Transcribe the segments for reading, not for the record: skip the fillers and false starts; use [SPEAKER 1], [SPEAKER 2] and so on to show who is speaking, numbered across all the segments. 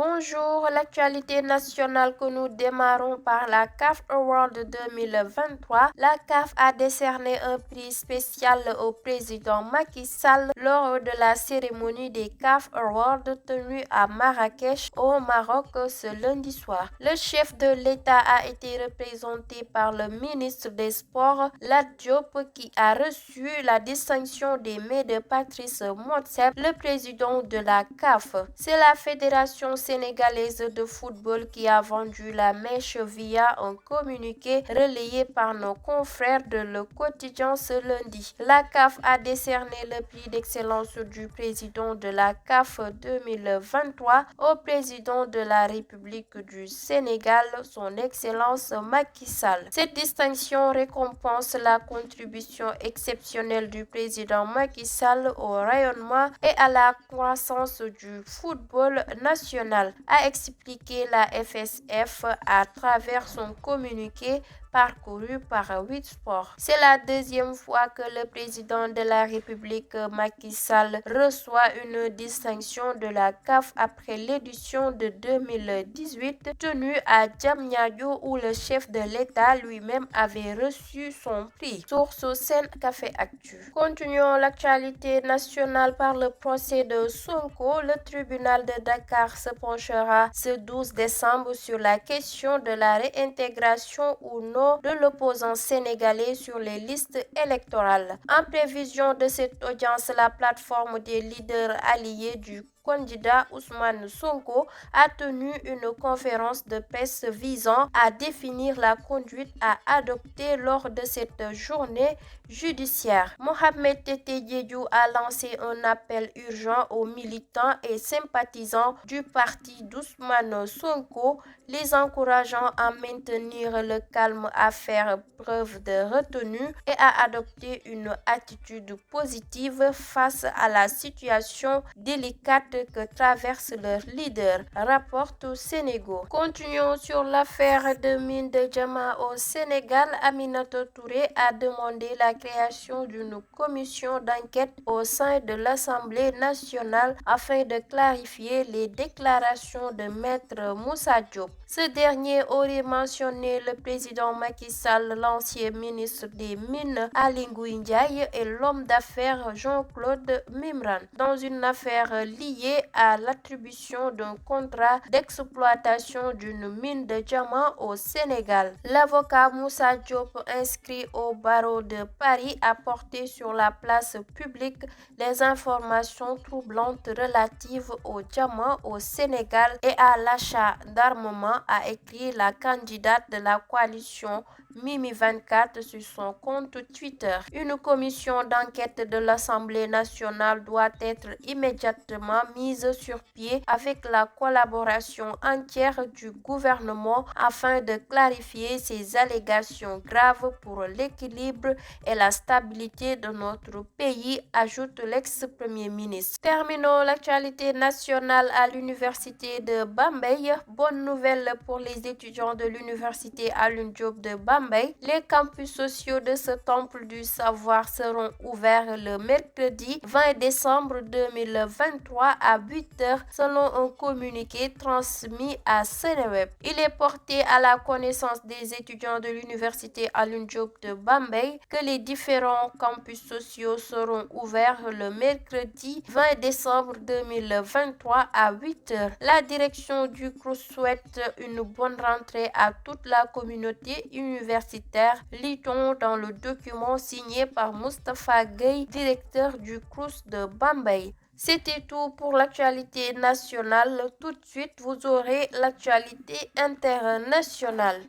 [SPEAKER 1] Bonjour, l'actualité nationale que nous démarrons par la CAF Award 2023. La CAF a décerné un prix spécial au président Macky Sall lors de la cérémonie des CAF Awards tenue à Marrakech au Maroc ce lundi soir. Le chef de l'État a été représenté par le ministre des Sports, Lat Diop, qui a reçu la distinction des mains de Patrice Motsepe, le président de la CAF. C'est la fédération sénégalaise de football qui a vendu la mèche via un communiqué relayé par nos confrères de Le Quotidien ce lundi. La CAF a décerné le prix d'excellence du président de la CAF 2023 au président de la République du Sénégal, son Excellence Macky Sall. Cette distinction récompense la contribution exceptionnelle du président Macky Sall au rayonnement et à la croissance du football national, a expliqué la FSF à travers son communiqué parcouru par 8 sports. C'est la deuxième fois que le président de la République Macky Sall reçoit une distinction de la CAF après l'édition de 2018 tenue à Diamniadio où le chef de l'État lui-même avait reçu son prix. Source Sen Café Actu. Continuons l'actualité nationale par le procès de Sonko. Le tribunal de Dakar se penchera ce 12 décembre sur la question de la réintégration ou non de l'opposant sénégalais sur les listes électorales. En prévision de cette audience, la plateforme des leaders alliés du candidat Ousmane Sonko a tenu une conférence de presse visant à définir la conduite à adopter lors de cette journée judiciaire. Mohamed Tete Diédhiou a lancé un appel urgent aux militants et sympathisants du parti d'Ousmane Sonko, les encourageant à maintenir le calme, à faire preuve de retenue et à adopter une attitude positive face à la situation délicate que traverse leur leader, rapporte Sénégal. Continuons sur l'affaire de mine de diamants au Sénégal. Aminata Touré a demandé la création d'une commission d'enquête au sein de l'Assemblée nationale afin de clarifier les déclarations de Maître Moussa Diop. Ce dernier aurait mentionné le président Macky Sall, l'ancien ministre des Mines Aly Ngouille Ndiaye et l'homme d'affaires Jean-Claude Mimran dans une affaire liée à l'attribution d'un contrat d'exploitation d'une mine de diamants au Sénégal. L'avocat Moussa Diop, inscrit au barreau de Paris, a porté sur la place publique les informations troublantes relatives aux diamants au Sénégal et à l'achat d'armement, a écrit la candidate de la coalition Mimi 24 sur son compte Twitter. Une commission d'enquête de l'Assemblée nationale doit être immédiatement mise sur pied avec la collaboration entière du gouvernement afin de clarifier ces allégations graves pour l'équilibre et la stabilité de notre pays, ajoute l'ex-premier ministre. Terminons l'actualité nationale à l'université de Bambey. Bonne nouvelle pour les étudiants de l'université Alioune Diop de Bambey. Les campus sociaux de ce temple du savoir seront ouverts le mercredi 20 décembre 2023 à 8h selon un communiqué transmis à Seneweb. Il est porté à la connaissance des étudiants de l'université Alioune Diop de Bambey que les différents campus sociaux seront ouverts le mercredi 20 décembre 2023 à 8h. La direction du CROUS souhaite une bonne rentrée à toute la communauté universitaire, lit-on dans le document signé par Moustapha Gueye, directeur du CROUS de Bambey. C'était tout pour l'actualité nationale. Tout de suite, vous aurez l'actualité internationale.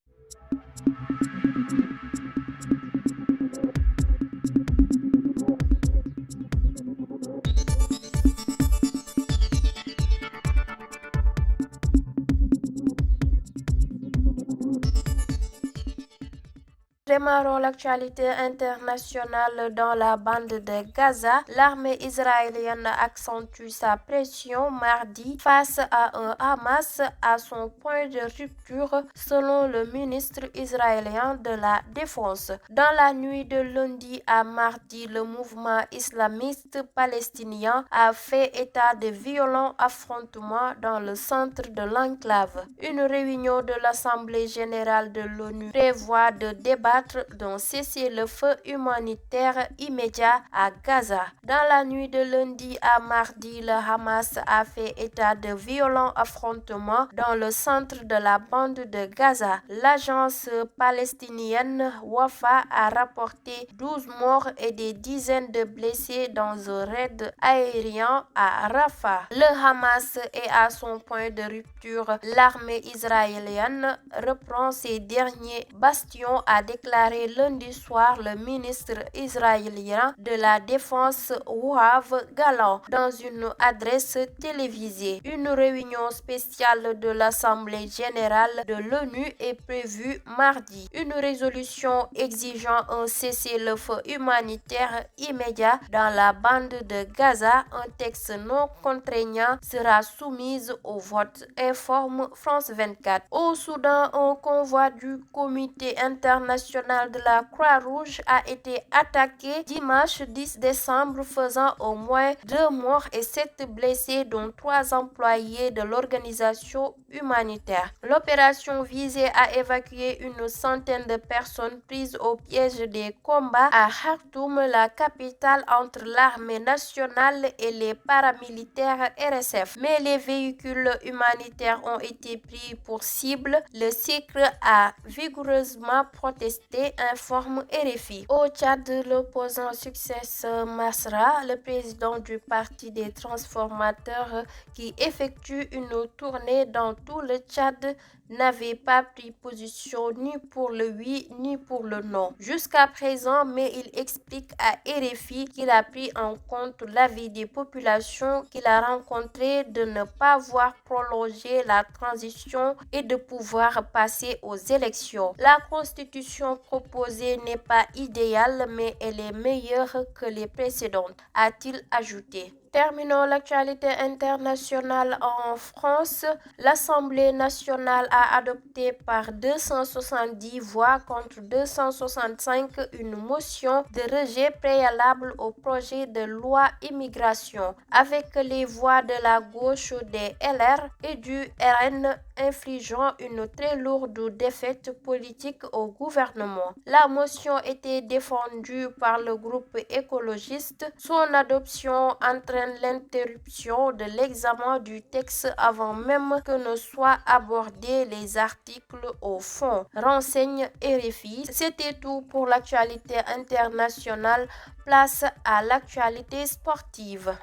[SPEAKER 1] Démarrons l'actualité internationale dans la bande de Gaza. L'armée israélienne accentue sa pression mardi face à un Hamas à son point de rupture, selon le ministre israélien de la Défense. Dans la nuit de lundi à mardi, le mouvement islamiste palestinien a fait état de violents affrontements dans le centre de l'enclave. Une réunion de l'Assemblée générale de l'ONU prévoit de débattre d'un cessez-le-feu humanitaire immédiat à Gaza. Dans la nuit de lundi à mardi, le Hamas a fait état de violents affrontements dans le centre de la bande de Gaza. L'agence palestinienne Wafa a rapporté 12 morts et des dizaines de blessés dans un raid aérien à Rafah. Le Hamas est à son point de rupture. L'armée israélienne reprend ses derniers bastions, a déclaré lundi soir le ministre israélien de la Défense Yoav Gallant dans une adresse télévisée. Une réunion spéciale de l'Assemblée générale de l'ONU est prévue mardi. Une résolution exigeant un cessez-le-feu humanitaire immédiat dans la bande de Gaza, un texte non contraignant, sera soumise au vote, informe France 24. Au Soudan, un convoi du Comité international de la Croix-Rouge a été attaqué dimanche 10 décembre, faisant au moins 2 morts et 7 blessés, dont 3 employés de l'organisation humanitaire. L'opération visait à évacuer une centaine de personnes prises au piège des combats à Khartoum, la capitale, entre l'armée nationale et les paramilitaires RSF. Mais les véhicules humanitaires ont été pris pour cible. Le SICRE a vigoureusement protesté, informe RFI. Au Tchad, l'opposant Success Masra, le président du Parti des transformateurs qui effectue une tournée dans tout le Tchad, n'avait pas pris position ni pour le oui ni pour le non jusqu'à présent, mais il explique à RFI qu'il a pris en compte l'avis des populations qu'il a rencontrées de ne pas voir prolonger la transition et de pouvoir passer aux élections. La constitution proposée n'est pas idéale, mais elle est meilleure que les précédentes, a-t-il ajouté. Terminons l'actualité internationale en France. L'Assemblée nationale a adopté par 270 voix contre 265 une motion de rejet préalable au projet de loi immigration, avec les voix de la gauche des LR et du RN infligeant une très lourde défaite politique au gouvernement. La motion était défendue par le groupe écologiste. Son adoption entraîne l'interruption de l'examen du texte avant même que ne soient abordés les articles au fond, renseigne RFI. C'était tout pour l'actualité internationale. Place à l'actualité sportive.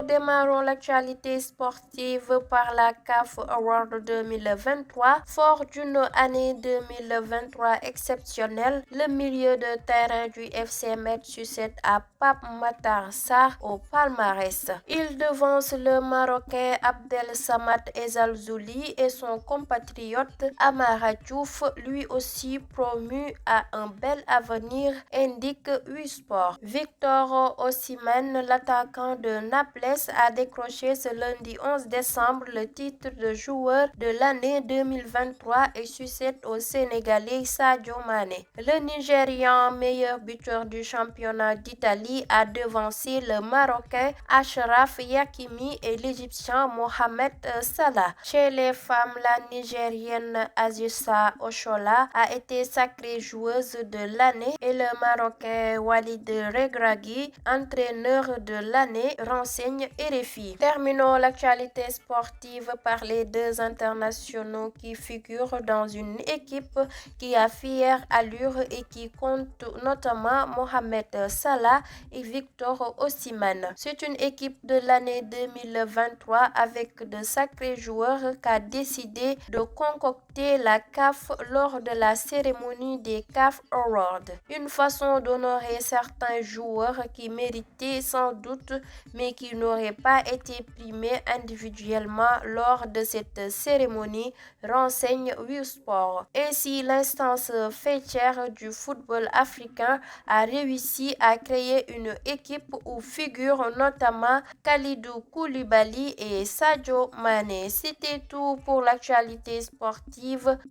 [SPEAKER 1] Démarrons l'actualité sportive par la CAF Award 2023. Fort d'une année 2023 exceptionnelle, le milieu de terrain du FC Metz succède à Pape Matar Sarr au palmarès. Il devance le Marocain Abdel Samad Ezzalzouli et son compatriote Amara Diouf, lui aussi promu à un bel avenir, indique Sport. Victor Osimhen, l'attaquant de Naples, a décroché ce lundi 11 décembre le titre de joueur de l'année 2023 et succède au Sénégalais Sadio Mané. Le Nigérian, meilleur buteur du championnat d'Italie, a devancé le Marocain Achraf Hakimi et l'Égyptien Mohamed Salah. Chez les femmes, la Nigérienne Azissa Oshola a été sacrée joueuse de l'année et le Marocain Walid Regragui, entraîneur de l'année, renseigne RFI. Terminons l'actualité sportive par les deux internationaux qui figurent dans une équipe qui a fière allure et qui compte notamment Mohamed Salah et Victor Osimhen. C'est une équipe de l'année 2023 avec de sacrés joueurs qu'a décidé de concocter félicité la CAF lors de la cérémonie des CAF Awards. Une façon d'honorer certains joueurs qui méritaient sans doute, mais qui n'auraient pas été primés individuellement lors de cette cérémonie, renseigne Wiosport. Ainsi, l'instance faîtière du football africain a réussi à créer une équipe où figurent notamment Kalidou Koulibaly et Sadio Mané. C'était tout pour l'actualité sportive.